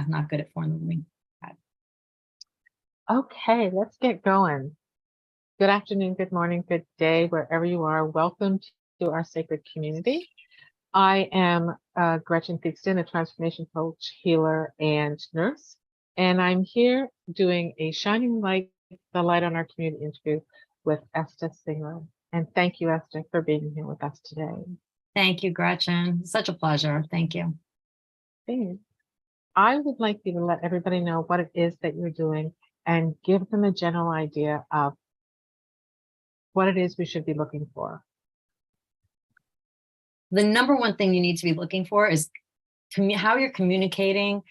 not good at forming. Okay, let's get going. Good afternoon, good morning, good day, wherever you are. Welcome to our sacred community. I am Gretchen Theakson, a transformation coach, healer, and nurse. And I'm here doing a Shining Light, the Light on Our Community interview with Esta Singer. And thank you, Esta, for being here with us today. Thank you, Gretchen. Such a pleasure. Thank you. Thanks. I would like you to let everybody know what it is that you're doing and give them a general idea of what it is we should be looking for. The number one thing you need to be looking for is how you're communicating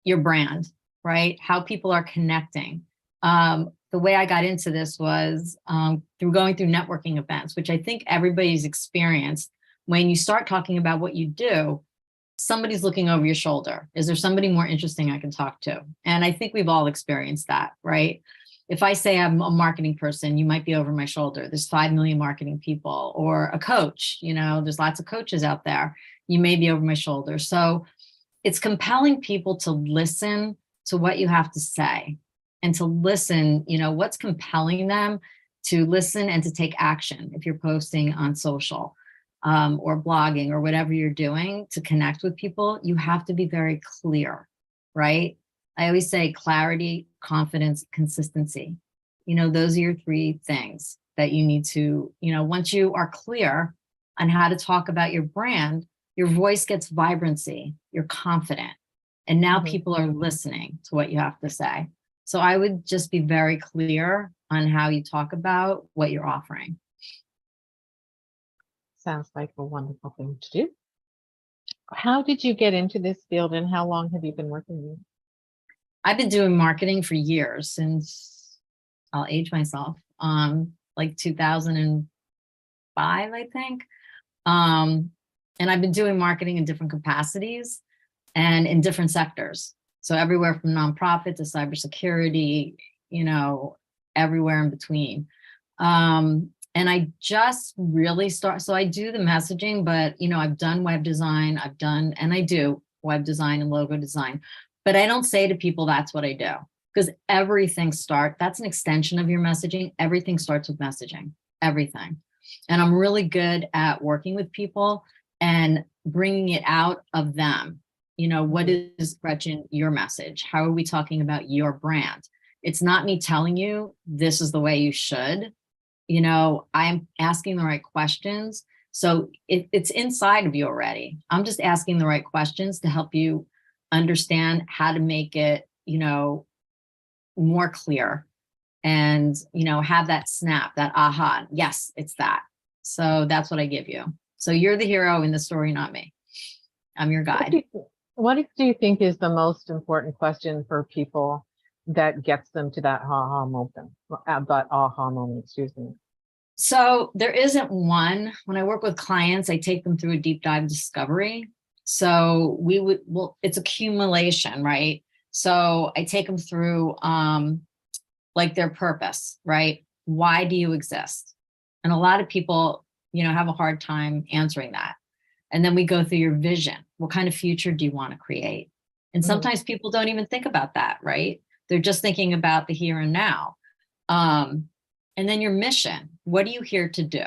your brand, right? How people are connecting. The way I got into this was through going through networking events, which I think everybody's experienced. When you start talking about what you do, somebody's looking over your shoulder. Is there somebody more interesting I can talk to? And I think we've all experienced that, right? If I say I'm a marketing person, you might be over my shoulder. There's 5 million marketing people, or a coach, there's lots of coaches out there. You may be over my shoulder. So it's compelling people to listen to what you have to say and to listen, what's compelling them to listen and to take action. If you're posting on social or blogging or whatever you're doing to connect with people, you have to be very clear, right? I always say clarity, confidence, consistency. Those are your 3 things that you need to, once you are clear on how to talk about your brand, your voice gets vibrancy, you're confident. And now people are listening to what you have to say. So I would just be very clear on how you talk about what you're offering. Sounds like a wonderful thing to do. How did you get into this field and how long have you been working in it? I've been doing marketing for years, since I'll age myself, like 2005, I think. And I've been doing marketing in different capacities and in different sectors. So everywhere from nonprofit to cybersecurity, everywhere in between. And I just really so I do the messaging, but, I've done web design, and I do web design and logo design, but I don't say to people, that's what I do, because that's an extension of your messaging. Everything starts with messaging, everything. And I'm really good at working with people and bringing it out of them. What is, Gretchen, your message? How are we talking about your brand? It's not me telling you this is the way you should. I'm asking the right questions. So it's inside of you already. I'm just asking the right questions to help you understand how to make it, more clear and, have that snap, that aha. Yes, it's that. So that's what I give you. So you're the hero in the story, not me. I'm your guide. What do you think is the most important question for people that gets them to that aha moment, excuse me? So there isn't one. When I work with clients, I take them through a deep dive discovery. So it's accumulation, right? So I take them through like their purpose, right? Why do you exist? And a lot of people, have a hard time answering that. And then we go through your vision. What kind of future do you want to create? And sometimes people don't even think about that, right? They're just thinking about the here and now. And then your mission. What are you here to do?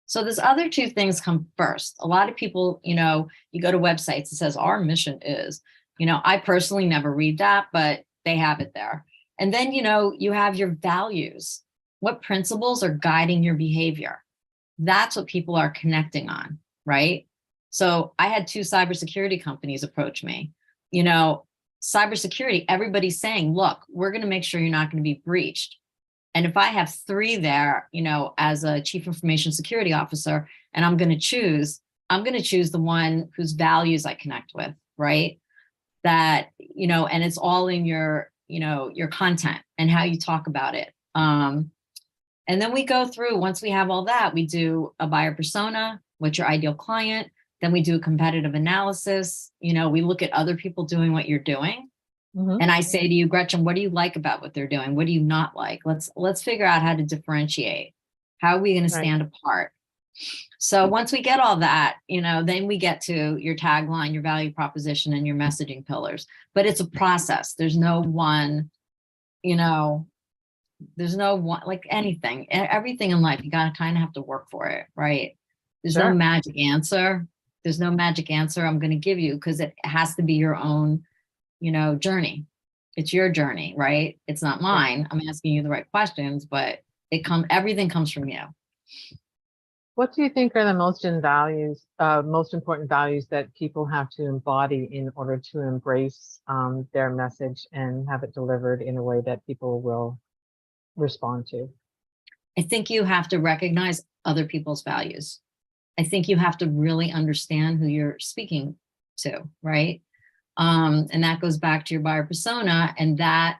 So those other 2 things come first. A lot of people, you go to websites, it says our mission is, I personally never read that, but they have it there. And then, you have your values. What principles are guiding your behavior? That's what people are connecting on, right? So I had 2 cybersecurity companies approach me. Cybersecurity, everybody's saying, look, we're going to make sure you're not going to be breached. And if I have 3 there, as a chief information security officer, and I'm going to choose the one whose values I connect with, right? That, and it's all in your content and how you talk about it. And then we go through, once we have all that, we do a buyer persona, what's your ideal client? Then we do a competitive analysis. We look at other people doing what you're doing. And I say to you, Gretchen, what do you like about what they're doing? What do you not like? Let's figure out how to differentiate. How are we going to stand apart? So once we get all that, then we get to your tagline, your value proposition, and your messaging pillars. But it's a process. There's no one, there's no one, like anything, everything in life, you got to kind of have to work for it, right? There's no Sure. magic answer. There's no magic answer I'm going to give you, because it has to be your own, journey. It's your journey, right? It's not mine. I'm asking you the right questions, but everything comes from you. What do you think are the most important values that people have to embody in order to embrace their message and have it delivered in a way that people will respond to? I think you have to recognize other people's values. I think you have to really understand who you're speaking to, right? And that goes back to your buyer persona. And that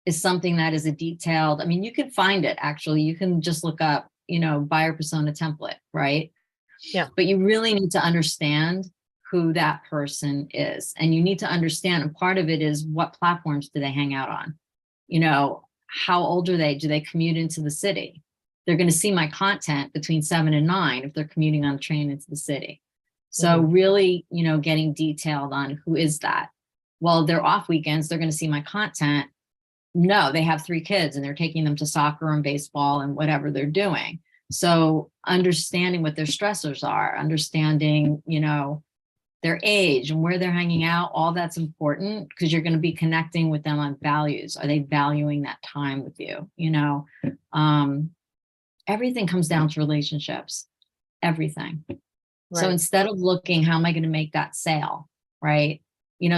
is something that is you can find it, actually. You can just look up, buyer persona template, right? Yeah. But you really need to understand who that person is. And you need to understand, and part of it is, what platforms do they hang out on? How old are they? Do they commute into the city? They're going to see my content between 7 and 9 if they're commuting on a train into the city. So really, getting detailed on who is that. Well, they're off weekends, they're going to see my content. No, they have 3 kids and they're taking them to soccer and baseball and whatever they're doing. So understanding what their stressors are, understanding, their age and where they're hanging out, all that's important, because you're going to be connecting with them on values. Are they valuing that time with you? Everything comes down to relationships, everything. Right. So instead of looking, how am I going to make that sale? Right.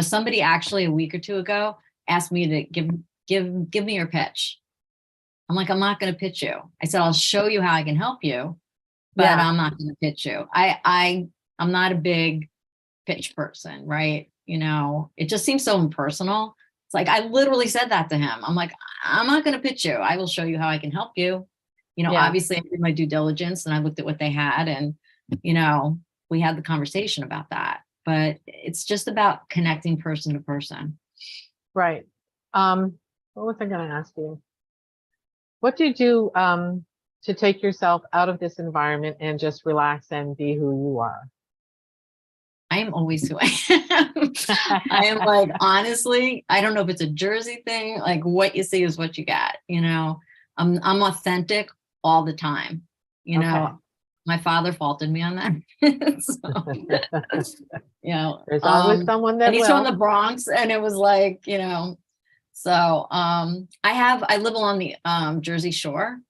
Somebody actually a week or 2 ago asked me to give me your pitch. I'm like, I'm not going to pitch you. I said, I'll show you how I can help you, but I'm not going to pitch you. I'm not a big pitch person, right? It just seems so impersonal. It's like, I literally said that to him. I'm like, I'm not going to pitch you. I will show you how I can help you. Obviously I did my due diligence and I looked at what they had, and, we had the conversation about that, but it's just about connecting person to person. Right. What was I going to ask you? What do you do to take yourself out of this environment and just relax and be who you are? I am always who I am. I am, like, honestly, I don't know if it's a Jersey thing, like what you see is what you get, I'm authentic all the time, Okay. My father faulted me on that. There's always someone that and he's will. from the Bronx, and it was like, so I live along the Jersey Shore.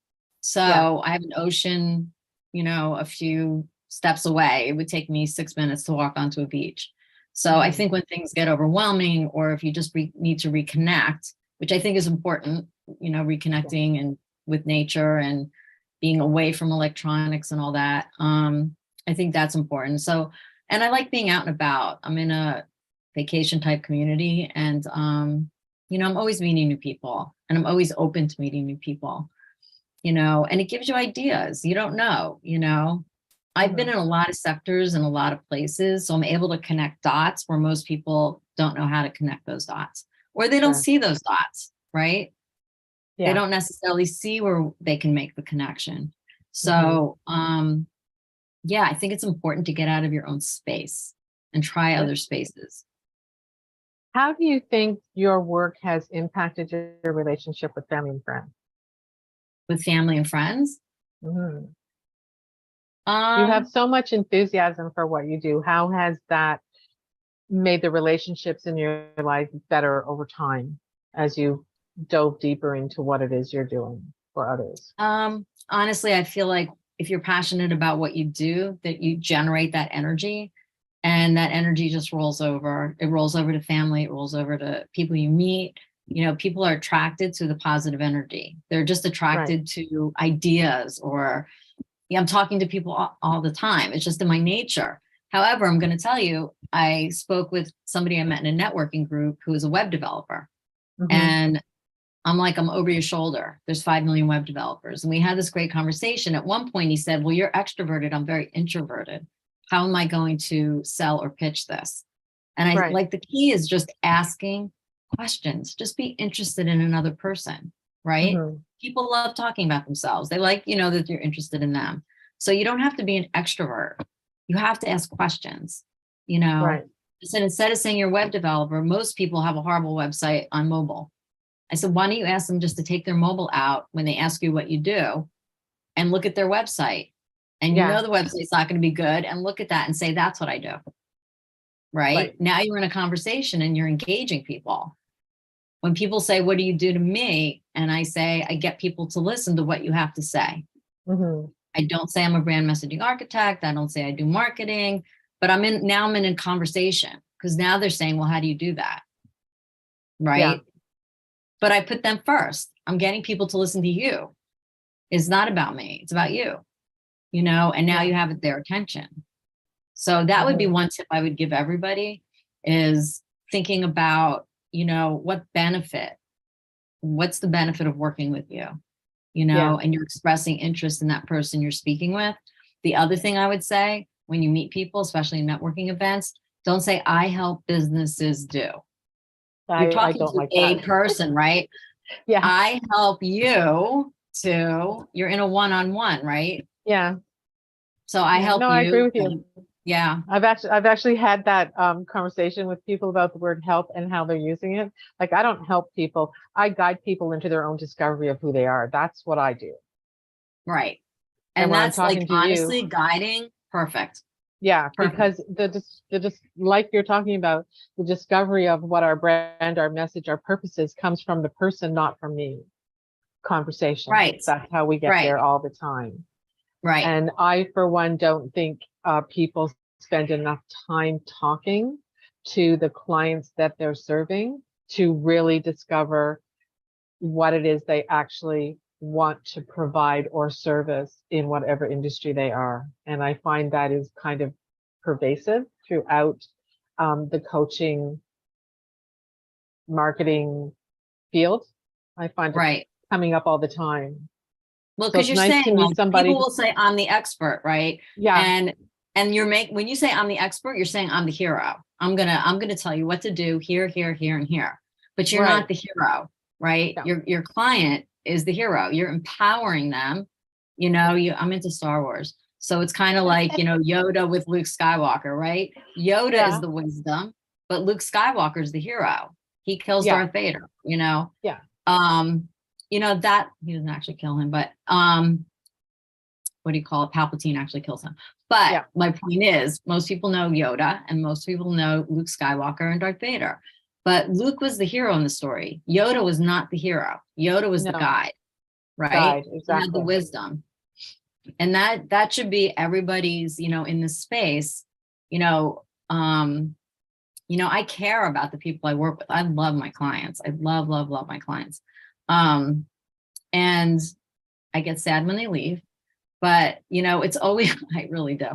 So I have an ocean, a few steps away. It would take me 6 minutes to walk onto a beach. So I think when things get overwhelming, or if you just need to reconnect, which I think is important, reconnecting and with nature and being away from electronics and all that. I think that's important. So, and I like being out and about. I'm in a vacation type community, and, I'm always meeting new people, and I'm always open to meeting new people, and it gives you ideas. You don't know, I've been in a lot of sectors and a lot of places, so I'm able to connect dots where most people don't know how to connect those dots, or they don't see those dots, right? They don't necessarily see where they can make the connection. So, I think it's important to get out of your own space and try other spaces. How do you think your work has impacted your relationship with family and friends? With family and friends? You have so much enthusiasm for what you do. How has that made the relationships in your life better over time as you dove deeper into what it is you're doing for others? Honestly, I feel like if you're passionate about what you do, that you generate that energy, and that energy just rolls over. It rolls over to family. It rolls over to people you meet. People are attracted to the positive energy. They're just attracted to ideas, or I'm talking to people all the time. It's just in my nature. However, I'm going to tell you, I spoke with somebody I met in a networking group who is a web developer. And I'm like, I'm over your shoulder. There's 5 million web developers. And we had this great conversation. At one point he said, well, you're extroverted. I'm very introverted. How am I going to sell or pitch this? And I like, the key is just asking questions. Just be interested in another person, right? People love talking about themselves. They like, that you're interested in them. So you don't have to be an extrovert. You have to ask questions, you know. Right. I said, instead of saying you're a web developer, most people have a horrible website on mobile. I said, why don't you ask them just to take their mobile out when they ask you what you do and look at their website? And you Yeah. know the website's not going to be good, and look at that and say, that's what I do. Right? Now you're in a conversation and you're engaging people. When people say, what do you do to me? And I say, I get people to listen to what you have to say. Mm-hmm. I don't say I'm a brand messaging architect. I don't say I do marketing, but I'm in a conversation, because now they're saying, well, how do you do that? Right. Yeah. But I put them first. I'm getting people to listen to you. It's not about me. It's about you, you know, and now you have their attention. So that would be one tip I would give everybody, is thinking about, you know, what's the benefit of working with you, you know, and you're expressing interest in that person you're speaking with. The other thing I would say, when you meet people, especially in networking events, don't say, I help businesses do. You're talking don't to like a that. person, right? Yeah. I help you to, you're in a one-on-one, right? Yeah. So I help you. I agree with you. Yeah. I've actually had that conversation with people about the word help and how they're using it. Like, I don't help people. I guide people into their own discovery of who they are. That's what I do. Right. And And when I'm that's like, talking to honestly, you, guiding. Perfect. yeah, Perfect. because just like you're talking about, the discovery of what our brand, our message, our purpose is comes from the person, not from me. Conversation. Right. That's how we get Right. there all the time. Right. And I, for one, don't think people spend enough time talking to the clients that they're serving to really discover what it is they actually want to provide or service in whatever industry they are. And I find that is kind of pervasive throughout the coaching, marketing field. I find it coming up all the time. Well, So because it's you're nice to saying, meet like, somebody. people will say I'm the expert, right? Yeah. And when you say I'm the expert, you're saying I'm the hero. I'm gonna tell you what to do here, here, here, and here. But you're not the hero, right? No. Your client is the hero. You're empowering them. You know, I'm into Star Wars. So it's kind of like, you know, Yoda with Luke Skywalker, right? Yoda is the wisdom, but Luke Skywalker is the hero. He kills Darth Vader, you know? Yeah. You know, that he doesn't actually kill him, but what do you call it? Palpatine actually kills him. But my point is, most people know Yoda and most people know Luke Skywalker and Darth Vader. But Luke was the hero in the story. Yoda was not the hero. Yoda was the guide, right? Guide, exactly. He had the wisdom. And that should be everybody's, you know, in this space, you know, I care about the people I work with. I love my clients. I love, love, love my clients. And I get sad when they leave, but you know, it's always, I really do,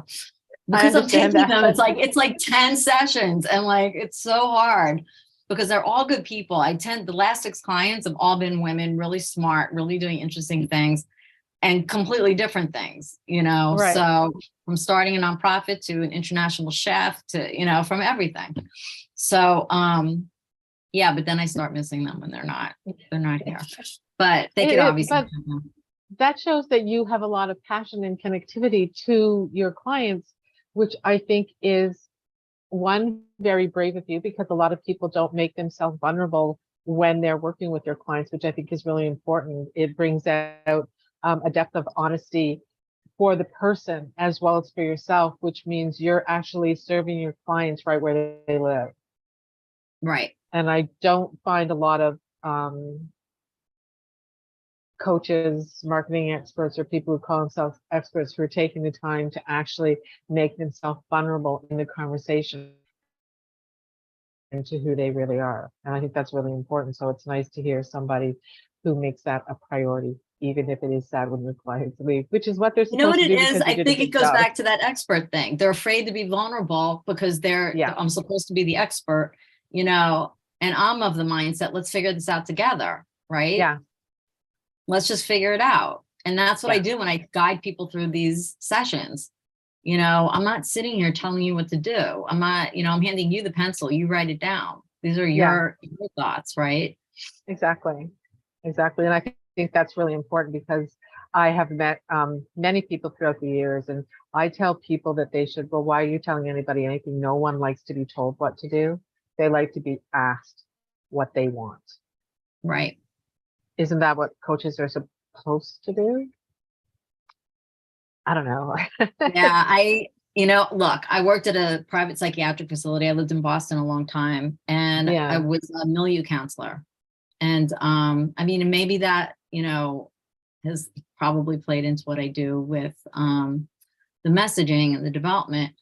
because I'm taking them. It's like 10 sessions, and like, it's so hard because they're all good people. The last 6 clients have all been women, really smart, really doing interesting things and completely different things, you know? Right. So from starting a nonprofit to an international chef to, you know, from everything. So, yeah, but then I start missing them when they're not here, but they could obviously. That shows that you have a lot of passion and connectivity to your clients, which I think is, one, very brave of you, because a lot of people don't make themselves vulnerable when they're working with their clients, which I think is really important. It brings out a depth of honesty for the person as well as for yourself, which means you're actually serving your clients right where they live. Right. And I don't find a lot of coaches, marketing experts, or people who call themselves experts who are taking the time to actually make themselves vulnerable in the conversation into who they really are. And I think that's really important. So it's nice to hear somebody who makes that a priority, even if it is sad when your clients leave, which is what they're supposed to do. You know what it is? I think it goes back to that expert thing. They're afraid to be vulnerable because I'm supposed to be the expert, you know, and I'm of the mindset, let's figure this out together, right? Yeah. Let's just figure it out. And that's what I do when I guide people through these sessions. You know, I'm not sitting here telling you what to do. I'm not, you know, I'm handing you the pencil, you write it down. These are your thoughts, right? Exactly. And I think that's really important, because I have met many people throughout the years, and I tell people that they should, well, why are you telling anybody anything? No one likes to be told what to do. They like to be asked what they want. Right. Isn't that what coaches are supposed to do? I don't know. Yeah, look, I worked at a private psychiatric facility. I lived in Boston a long time, and I Yeah. was a milieu counselor. And I mean, and maybe that, has probably played into what I do with the messaging and the development.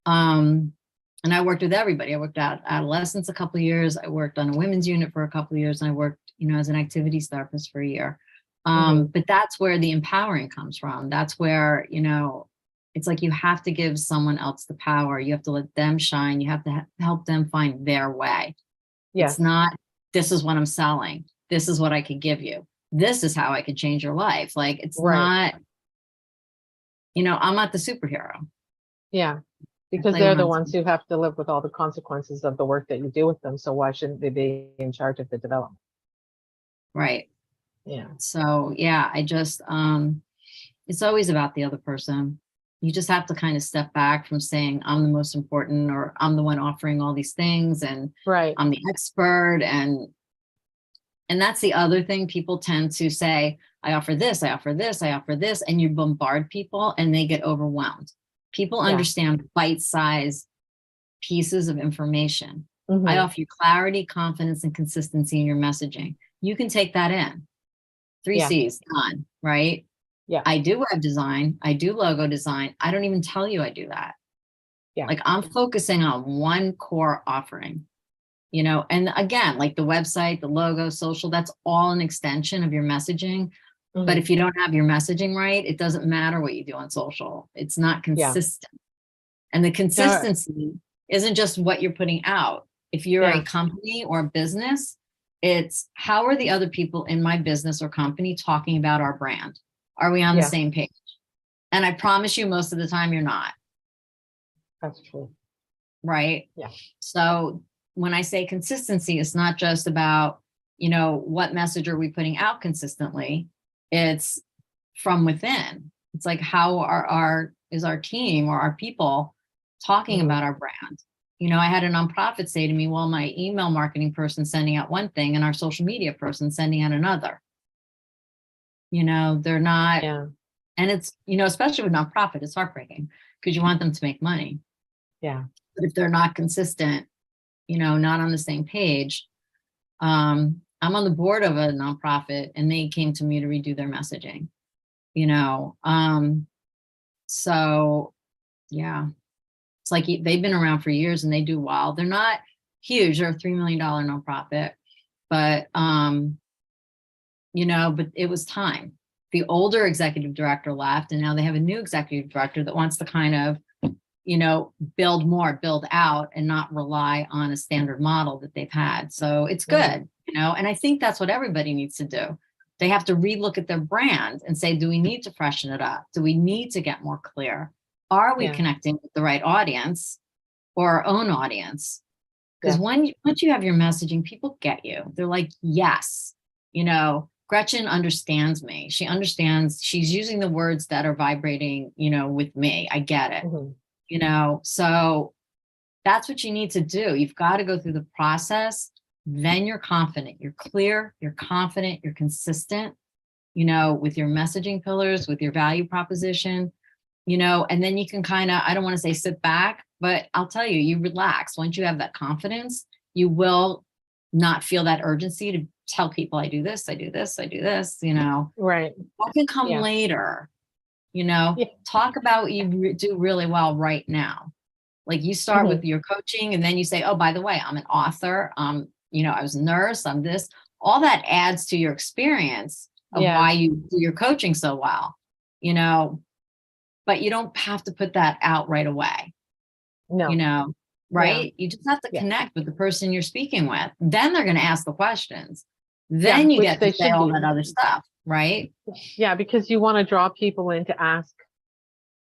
And I worked with everybody. I worked at adolescents a couple of years. I worked on a women's unit for a couple of years, and I worked, as an activities therapist for a year. But that's where the empowering comes from. That's where, it's like you have to give someone else the power. You have to let them shine. You have to help them find their way. Yes. It's not, this is what I'm selling. This is what I could give you. This is how I could change your life. Like, it's Right. not, I'm not the superhero. Yeah. Because they're the ones who have to live with all the consequences of the work that you do with them. So why shouldn't they be in charge of the development? Right. Yeah. So yeah, I just it's always about the other person. You just have to kind of step back from saying I'm the most important, or I'm the one offering all these things, and Right. I'm the expert. And that's the other thing. People tend to say, I offer this, I offer this, I offer this, and you bombard people and they get overwhelmed. People understand bite-sized pieces of information. I offer you clarity, confidence, and consistency in your messaging. You can take that in. 3 C's, done, right? Yeah. I do web design. I do logo design. I don't even tell you I do that. Yeah. Like, I'm focusing on one core offering, and again, like the website, the logo, social, that's all an extension of your messaging. But if you don't have your messaging right, it doesn't matter what you do on social. It's not consistent. And the consistency isn't just what you're putting out. If you're a company or a business, it's how are the other people in my business or company talking about our brand? Are we on the same page? And I promise you, most of the time you're not. That's true. Right? Yeah. So when I say consistency, it's not just about, what message are we putting out consistently? It's from within. It's like, how is our team or our people talking about our brand? I had a nonprofit say to me, well, my email marketing person sending out one thing and our social media person sending out another. They're not, and it's, especially with nonprofit, it's heartbreaking because you want them to make money. Yeah. But if they're not consistent, not on the same page. I'm on the board of a nonprofit, and they came to me to redo their messaging, so yeah, it's like they've been around for years and they do well. They're not huge. They're a $3 million nonprofit, but, but it was time. The older executive director left, and now they have a new executive director that wants to kind of, build out and not rely on a standard model that they've had. So it's good, and I think that's what everybody needs to do. They have to relook at their brand and say, do we need to freshen it up? Do we need to get more clear? Are we connecting with the right audience or our own audience? Because once you have your messaging, people get you. They're like, yes, Gretchen understands me. She understands, she's using the words that are vibrating, with me. I get it. So that's what you need to do. You've got to go through the process. Then you're confident, you're clear, you're confident, you're consistent, with your messaging pillars, with your value proposition, and then you can kind of, I don't want to say sit back, but I'll tell you, you relax. Once you have that confidence, you will not feel that urgency to tell people, I do this, I do this, I do this, Right. That can come later, talk about what you do really well right now. Like, you start with your coaching, and then you say, oh, by the way, I'm an author. I was a nurse. I'm this. All that adds to your experience of why you do your coaching so well, but you don't have to put that out right away. No. Right? You just have to connect with the person you're speaking with. Then they're going to ask the questions. Then you get to say all that other stuff, right? Yeah, because you want to draw people in to ask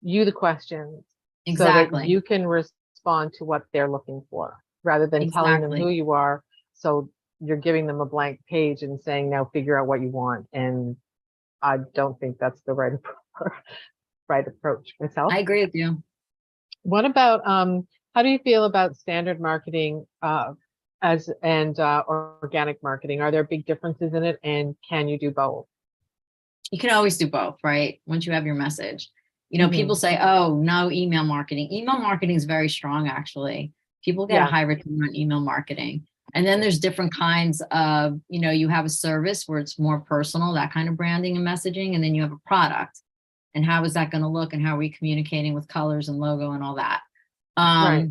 you the questions. Exactly. So that you can respond to what they're looking for, rather than telling them who you are. So you're giving them a blank page and saying, now figure out what you want. And I don't think that's the right right approach myself. I agree with you. What about how do you feel about standard marketing organic marketing? Are there big differences in it, and can you do both? You can always do both, right? Once you have your message. People Mhm. say, oh, no email marketing. Email marketing is very strong, actually. People get a Yeah, high return on email marketing. And then there's different kinds of, you have a service where it's more personal, that kind of branding and messaging. And then you have a product. And how is that going to look? And how are we communicating with colors and logo and all that? right.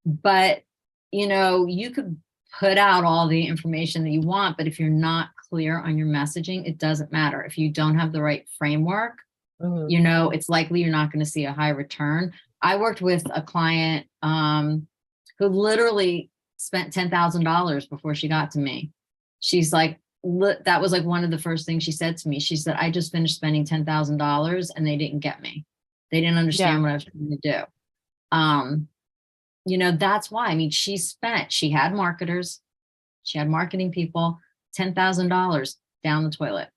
But, you could put out all the information that you want, but if you're not clear on your messaging, it doesn't matter. If you don't have the right framework, Mhm. it's likely you're not going to see a high return. I worked with a client who literally spent $10,000 before she got to me. She's like, that was like one of the first things she said to me. She said, I just finished spending $10,000 and they didn't get me. They didn't Yeah, understand what I was trying to do. That's why. I mean, she had marketers, she had marketing people, $10,000 down the toilet,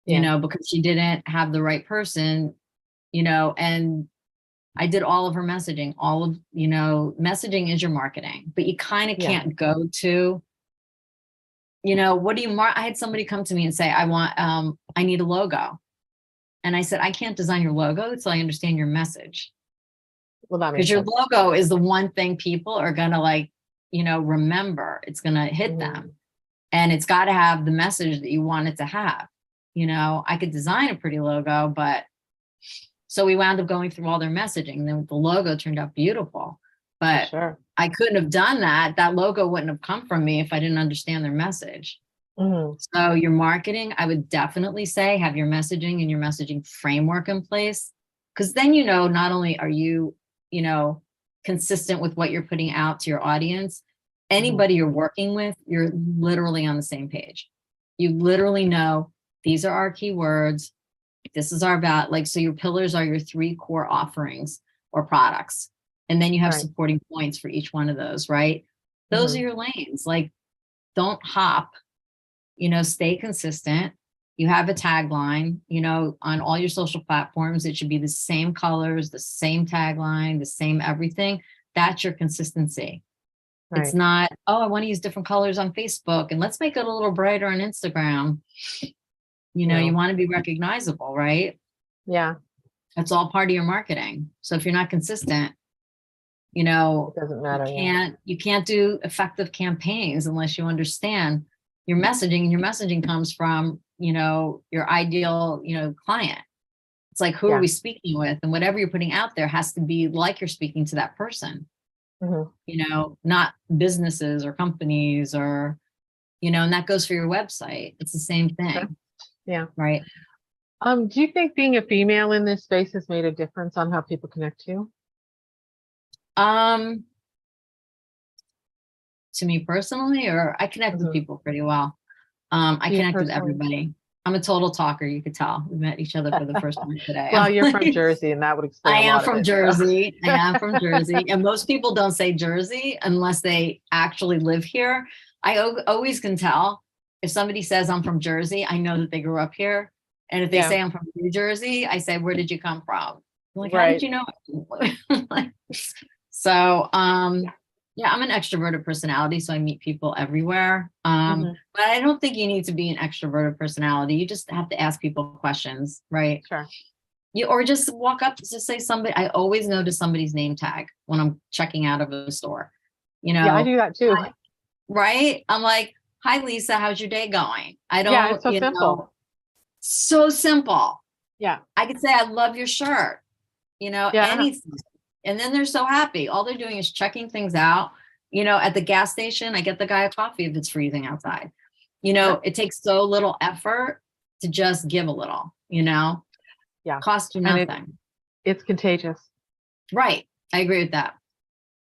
yeah, because she didn't have the right person, and I did all of her messaging, messaging is your marketing, but you kind of yeah. can't go to, what do you I had somebody come to me and say, I need a logo. And I said, I can't design your logo until I understand your message. Well, that Because makes your sense. logo is the one thing people are going to remember. It's going to hit them, and it's got to have the message that you want it to have. I could design a pretty logo, but so we wound up going through all their messaging, and then the logo turned out beautiful, For but sure. I couldn't have done that. That logo wouldn't have come from me if I didn't understand their message. Mhm. So your marketing, I would definitely say, have your messaging and your messaging framework in place, because then, not only are you, consistent with what you're putting out to your audience, Mhm. anybody you're working with, you're literally on the same page. You literally know these are our keywords. This is our so your pillars are your 3 core offerings or products. And then you have Right. supporting points for each one of those, right? Those are Mhm. your lanes. Like, don't hop, stay consistent. You have a tagline, on all your social platforms. It should be the same colors, the same tagline, the same everything. That's your consistency. It's Right. not, oh, I want to use different colors on Facebook and let's make it a little brighter on Instagram. You No. want to be recognizable, right? Yeah. That's all part of your marketing. So if you're not consistent, It doesn't you matter. Yeah. can't do effective campaigns unless you understand your messaging, and your messaging comes from, your ideal, client. It's like, who are Yeah. we speaking with? And whatever you're putting out there has to be like you're speaking to that person, Mhm. not businesses or companies or, and that goes for your website. It's the same Sure. thing, Yeah. right? Do you think being a female in this space has made a difference on how people connect to you? Um, to me personally, or I connect with Mhm. people pretty well. I To you connect with personally? everybody. I'm a total talker. You could tell. We met each other for the first time today. Well, you're from Jersey, and that would explain I a am lot of from it. So. Jersey. I am from Jersey. And most people don't say Jersey unless they actually live here. I always can tell if somebody says I'm from Jersey, I know that they grew up here. And if they Yeah. say I'm from New Jersey, I say, where did you come from? I'm like, how did Right. you know? So, yeah, I'm an extroverted personality, so I meet people everywhere. Mhm. But I don't think you need to be an extroverted personality. You just have to ask people questions, right? Sure. Or just walk up, just say somebody. I always notice somebody's name tag when I'm checking out of a store. You Yeah, I know, do that too. right? I'm like, "Hi, Lisa, how's your day going?" I Yeah, it's don't, so simple. so simple. Yeah. I could say, "I love your shirt," Yeah. anything, and then they're so happy. All they're doing is checking things out. At the gas station, I get the guy a coffee if it's freezing outside. Sure. It takes so little effort to just give a little. Yeah. Cost you And nothing. it's contagious. Right. I agree with that.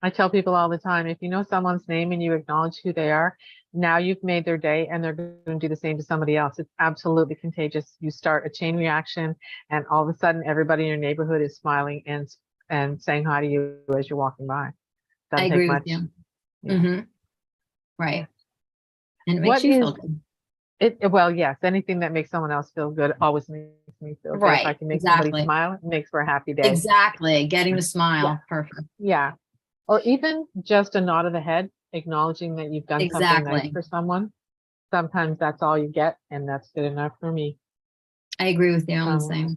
I tell people all the time, if you know someone's name and you acknowledge who they are, now you've made their day, and they're going to do the same to somebody else. It's absolutely contagious. You start a chain reaction, and all of a sudden everybody in your neighborhood is smiling and saying hi to you as you're walking by. I Doesn't take agree with much. you. Yeah. Hmm. Yeah. Right. And it makes What you is feel good. Well, yes, anything that makes someone else feel good always makes me feel good. If I Right. can make somebody Exactly. smile, it makes for a happy day. Exactly. Getting the Yeah, smile. Perfect. yeah. Or even just a nod of the head, acknowledging that you've done something nice Exactly. for someone. Sometimes that's all you get, and that's good enough for me. I agree with you. I'm the Um, same.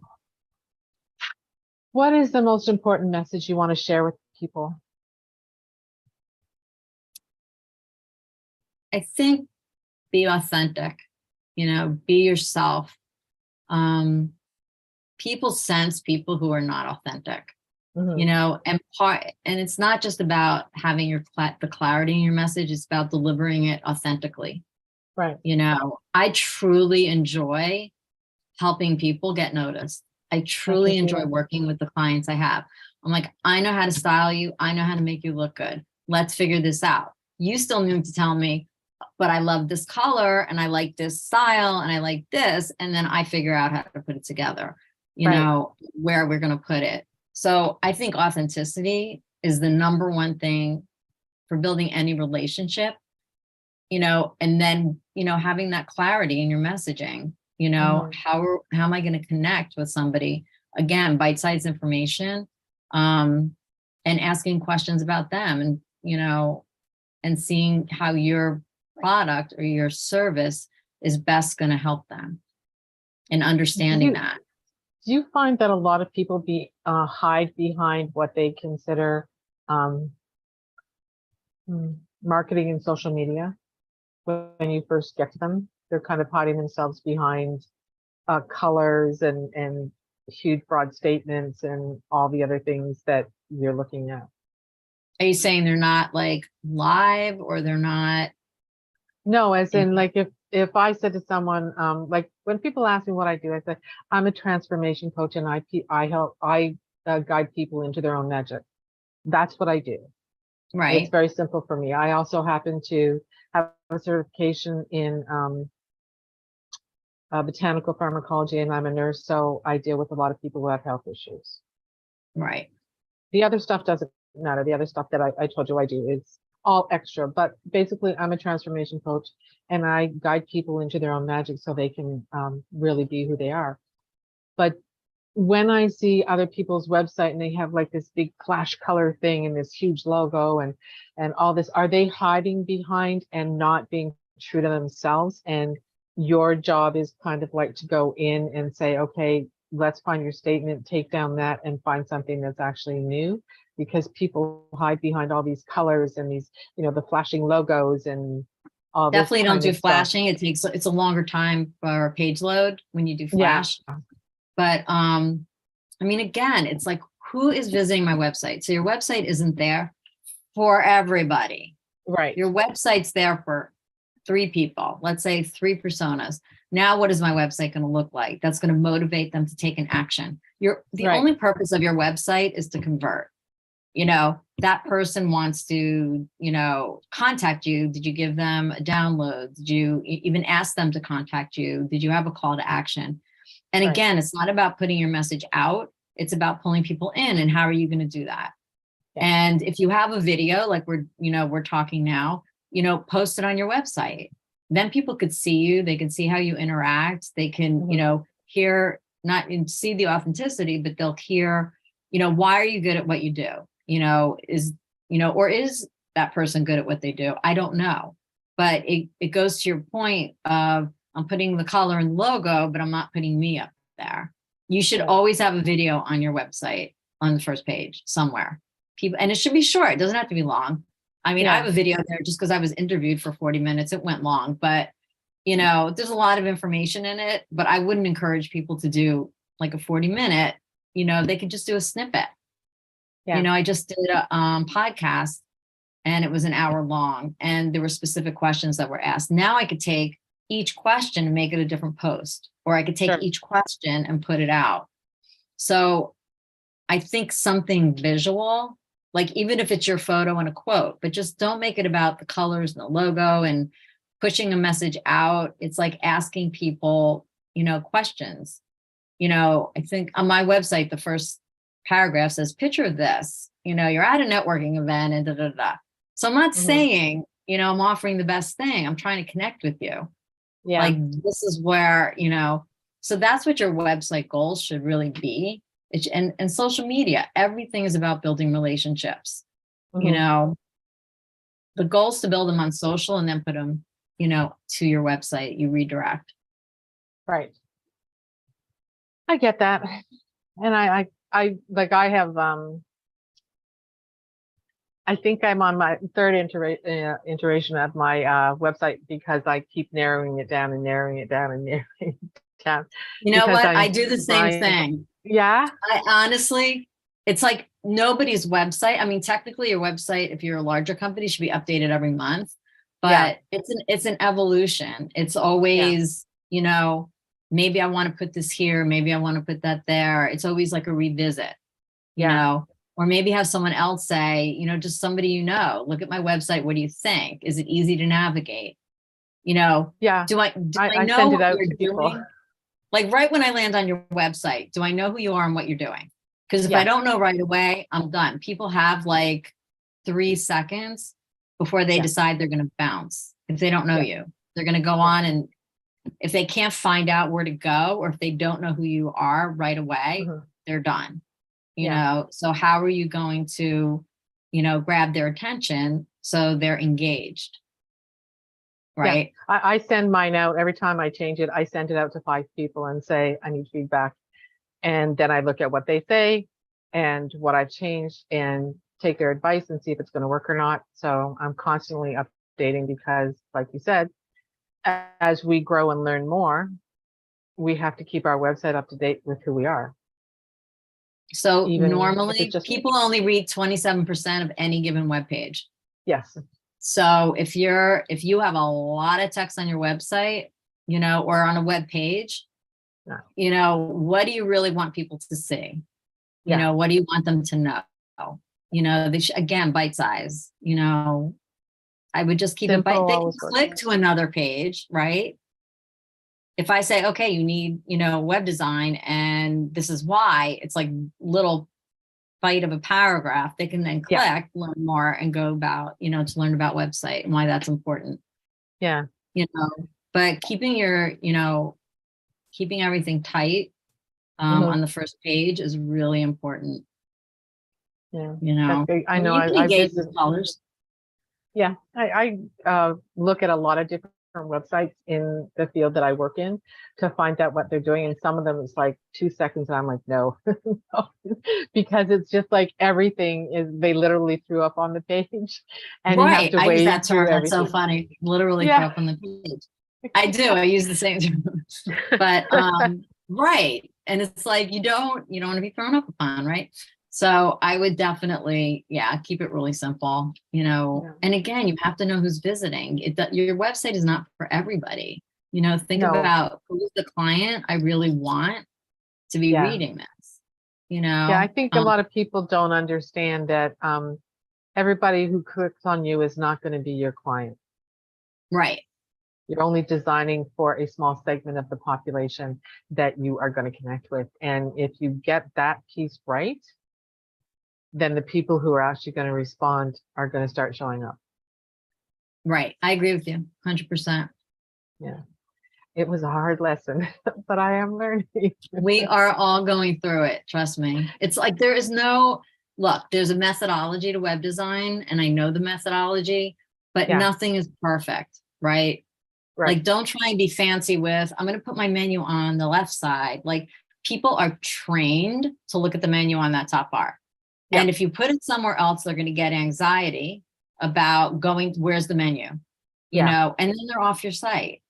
what is the most important message you want to share with people? I think be authentic, be yourself. Um, People sense people who are not authentic, Hmm. and it's not just about having the clarity in your message, it's about delivering it authentically. Right. I truly enjoy helping people get noticed. I I can truly see enjoy that. working with the clients I have. I'm like, I know how to style you. I know how to make you look good. Let's figure this out. You still need to tell me, but I love this color and I like this style and I like this. And then I figure out how to put it together, Right. where we're going to put it. So I think authenticity is the number one thing for building any relationship, and then, having that clarity in your messaging, Hmm. how am I going to connect with somebody? Again, bite-sized information, um, and asking questions about them and, and seeing how your product or your service is best going to help them and Do understanding you that. do you find that a lot of people hide behind what they consider um, marketing and social media when you first get to them? They're kind of hiding themselves behind colors and huge broad statements and all the other things that you're looking at. Are you saying they're not like live or they're not No, as in? in like if I said to someone, like when people ask me what I do, I say I'm a transformation coach and I help guide people into their own magic. That's what I do. It's Right, very simple for me. I also happen to have a certification in botanical pharmacology, and I'm a nurse, so I deal with a lot of people who have health issues. right. The other stuff doesn't matter. The other stuff that I told you I do is all extra, but basically I'm a transformation coach and I guide people into their own magic so they can really be who they are. But when I see other people's website and they have like this big flash color thing and this huge logo and all this, are they hiding behind and not being true to themselves? And your job is kind of like to go in and say, okay, let's find your statement, take down that and find something that's actually new, because people hide behind all these colors and these, the flashing logos and all this Definitely don't kind do of stuff. flashing. It's a longer time for a page load when you do Yeah, flash. But I mean, again, it's like, who is visiting my website? So your website isn't there for everybody. right, Your website's there for three people, let's say three personas. Now, what is my website going to look like? That's going to motivate them to take an action. The right, only purpose of your website is to convert. That person wants to, contact you. Did you give them a download? Did you even ask them to contact you? Did you have a call to action? And right. again, it's not about putting your message out. It's about pulling people in. And how are you going to do that? Yeah, And if you have a video, like we're talking now, post it on your website. Then people could see you. They can see how you interact. They can, mhm, hear, not see the authenticity, but they'll hear, why are you good at what you do? Or is that person good at what they do? I don't know. But it goes to your point of, I'm putting the color and logo, but I'm not putting me up there. You should right, always have a video on your website on the first page somewhere. People, and it should be short. It doesn't have to be long. I mean, I have yeah. a video there just because I was interviewed for 40 minutes. It went long, but there's a lot of information in it, but I wouldn't encourage people to do like a 40-minute, they could just do a snippet. Yeah. I just did a podcast and it was an hour long and there were specific questions that were asked. Now I could take each question and make it a different post, or I could take Sure. each question and put it out. So I think something visual, like even if it's your photo and a quote, but just don't make it about the colors and the logo and pushing a message out. It's like asking people, questions. I think on my website, the first paragraph says, picture this, you're at a networking event and da da da. So I'm not Hmm. saying, I'm offering the best thing. I'm trying to connect with you. Yeah. Like, this is where, so that's what your website goals should really be. And social media, everything is about building relationships. Mhm. The goal is to build them on social and then put them, to your website, you redirect. Right. I get that. And I have, I think I'm on my third iteration of my website because I keep narrowing it down and narrowing it down and narrowing it down You know because what? I I'm do the same trying. thing. Yeah. I honestly, it's like nobody's website. I mean, technically your website, if you're a larger company, should be updated every month, Yeah. but it's an evolution. It's Yeah. always, maybe I want to put this here, maybe I want to put that there. It's always like a revisit, Yeah. or maybe have someone else say, just somebody, look at my website. What do you think? Is it easy to navigate? Yeah. Do I I know send it what out you're to people. doing? Like right when I land on your website, do I know who you are and what you're doing? Because if I Yeah. don't know right away, I'm done. People have like 3 seconds before they Yeah. decide they're going to bounce. If they don't know Yeah. you, they're going to go on, and if they can't find out where to go, or if they don't know who you are right away, Mhm. they're done. Yeah. So how are you going to, grab their attention so they're engaged? Yeah. Right. I send mine out every time I change it. I send it out to 5 people and say, I need feedback. And then I look at what they say and what I've changed and take their advice and see if it's going to work or not. So I'm constantly updating because, like you said, as we grow and learn more, we have to keep our website up to date with who we are. So Even if it's normally just, people only read 27% of any given web page. yes. So if you have a lot of text on your website, or on a web page, Yeah. what do you really want people to see? Yeah. What do you want them to know? They again, bite size, I would just keep it Simple they can always works. click to another page, right? If I say, okay, you need, web design, and this is why, it's like little bite of a paragraph, they can then click, Yeah. learn more, and go about, to learn about website and why that's important. Yeah. But keeping keeping everything tight Mhm. on the first page is really important. Yeah. I I know mean, you can I engage visit. with colors. Yeah, I look at a lot of different websites in the field that I work in to find out what they're doing, and some of them it's like 2 seconds, and I'm like, no, no, because it's just like everything is they literally threw up on the page, and you have Right. to I use wade that through term. That's so everything. funny. Literally throw Yeah. up on the page. I do. I use the same term. But right. And it's like you don't want to be thrown up upon, right? So I would definitely, keep it really simple, Yeah. and again, you have to know who's visiting. Your website is not for everybody. Think No. about who's the client I really want to be Yeah. reading this, Yeah, I think a lot of people don't understand that everybody who clicks on you is not going to be your client. right. You're only designing for a small segment of the population that you are going to connect with. And if you get that piece right, then the people who are actually going to respond are going to start showing up. Right. I agree with you 100%. Yeah. It was a hard lesson, but I am learning. We are all going through it. Trust me. It's like there's a methodology to web design, and I know the methodology, but Yeah. nothing is perfect, right? Right. Like, don't try and be fancy with, I'm going to put my menu on the left side. Like, people are trained to look at the menu on that top bar. Yeah. And if you put it somewhere else, they're going to get anxiety about where's the menu, and then they're off your site.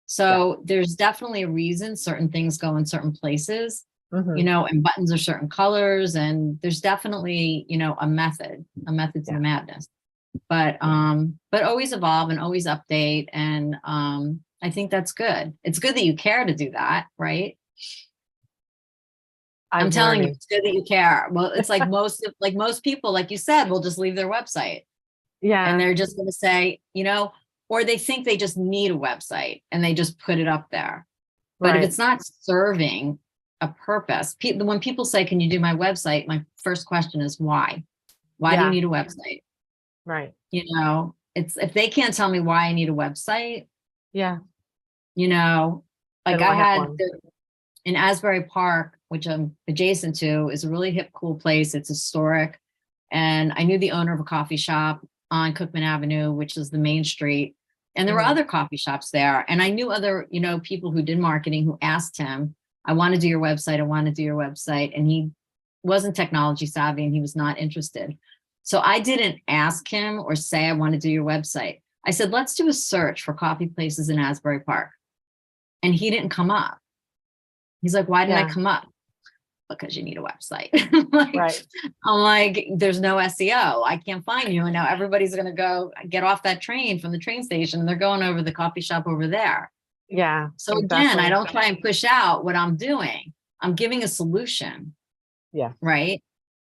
So there's definitely a reason certain things go in certain places, Mhm. And buttons are certain colors, and there's definitely, a method to the madness. But always evolve and always update. And I think that's good. It's good that you care to do that, right? I'm telling you, it's good that you care. Well, it's like most people, like you said, will just leave their website. Yeah. And they're just going to say, or they think they just need a website and they just put it up there. But if it's not serving a purpose, when people say, can you do my website? My first question is why? Why do you need a website? Right. It's if they can't tell me why I need a website. Yeah. Like I I have had one. in Asbury Park, which I'm adjacent to, is a really hip, cool place. It's historic. And I knew the owner of a coffee shop on Cookman Avenue, which is the main street. And there were Mhm. other coffee shops there. And I knew other, people who did marketing who asked him, I want to do your website. I want to do your website. And he wasn't technology savvy and he was not interested. So I didn't ask him or say, I want to do your website. I said, let's do a search for coffee places in Asbury Park. And he didn't come up. He's like, why didn't I Yeah, come up? Because you need a website. like, right. I'm like, there's no SEO. I can't find you. And now everybody's going to go get off that train from the train station. And they're going over the coffee shop over there. Yeah, So again, I exactly. don't try and push out what I'm doing. I'm giving a solution, Yeah, right?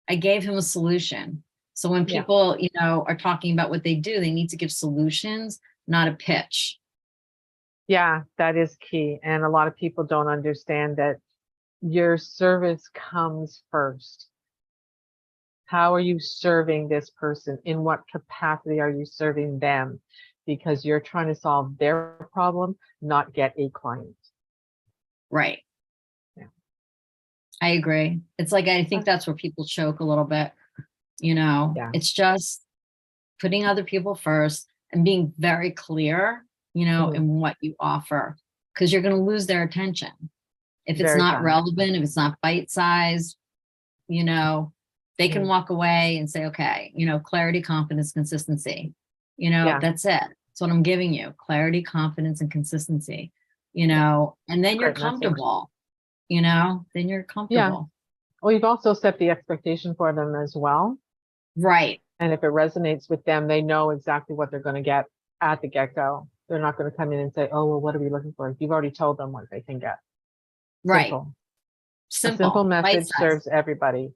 I gave him a solution. So when yeah, people, are talking about what they do, they need to give solutions, not a pitch. yeah, that is key. And a lot of people don't understand that your service comes first. How are you serving this person? In what capacity are you serving them? Because you're trying to solve their problem, not get a client. Right. Yeah. I agree. It's like, I think that's where people choke a little bit. Yeah. It's just putting other people first and being very clear, Mhm. in what you offer, because you're going to lose their attention. If it's Very not fast. relevant, if it's not bite-sized, they can Mhm. walk away and say, okay, clarity, confidence, consistency, Yeah. that's it. That's what I'm giving you: clarity, confidence, and consistency, Yeah. and then you're Great message. comfortable, then you're Yeah. comfortable. Well, you've also set the expectation for them as well. Right. And if it resonates with them, they know exactly what they're going to get at the get-go. They're not going to come in and say, oh, well, what are we looking for? You've already told them what they can get. Right. Simple. A simple Simple, message bite-sized. serves everybody.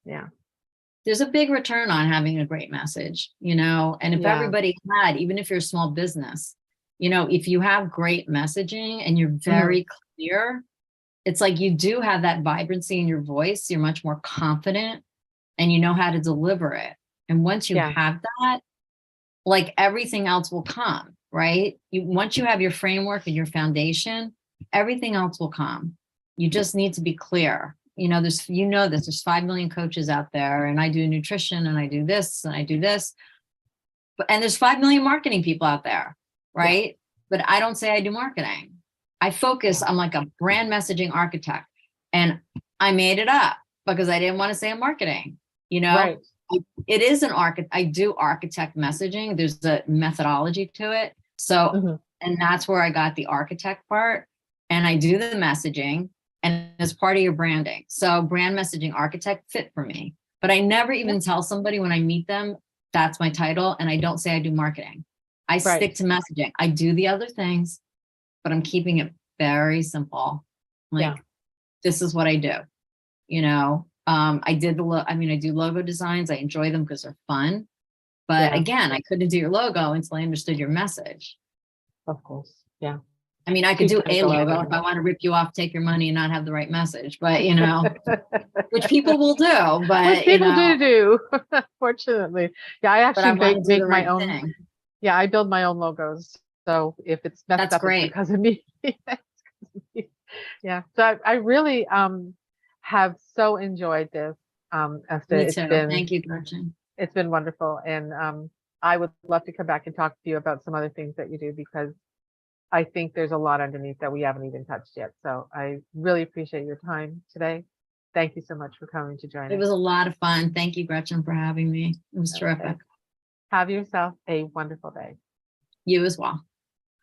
Yeah. There's a big return on having a great message, and if Yeah. everybody had, even if you're a small business, if you have great messaging and you're Mhm. very clear, it's like you do have that vibrancy in your voice. You're much more confident and you know how to deliver it. And once you Yeah. have that, like everything else will come, right? Once you have your framework and your foundation, everything else will come. You just need to be clear. There's 5 million coaches out there, and I do nutrition and I do this and I do this. And there's 5 million marketing people out there, Yeah. right? But I don't say I do marketing. I focus, Yeah. I'm like a brand messaging architect. And I made it up because I didn't want to say I'm marketing, Right. it is an I do architect messaging. There's a methodology to it. So, Mhm. and that's where I got the architect part. And I do the messaging and as part of your branding. So brand messaging architect fit for me. But I never Yeah. even tell somebody when I meet them, that's my title. And I don't say I do marketing. I Right. stick to messaging. I do the other things, but I'm keeping it very simple. Like, Yeah. this is what I do. I do logo designs. I enjoy them because they're fun. But Yeah. again, I couldn't do your logo until I understood your message. Of course. Yeah. I mean, I could Two do can't a go hand logo in if I want to rip you off, take your money, and not have the right message. But which people will do. Which But people do, fortunately. Yeah, I but I actually want to do the make my right own. thing. Yeah, I build my own logos. So if it's messed That's up, it's great. because of me. Yeah. So I really have so enjoyed this, Esta. Me too. Thank you, Gretchen. It's been wonderful. And I would love to come back and talk to you about some other things that you do because I think there's a lot underneath that we haven't even touched yet. So I really appreciate your time today. Thank you so much for coming to join It us. was a lot of fun. Thank you, Gretchen, for having me. It was Okay. terrific. Have yourself a wonderful day. You as well.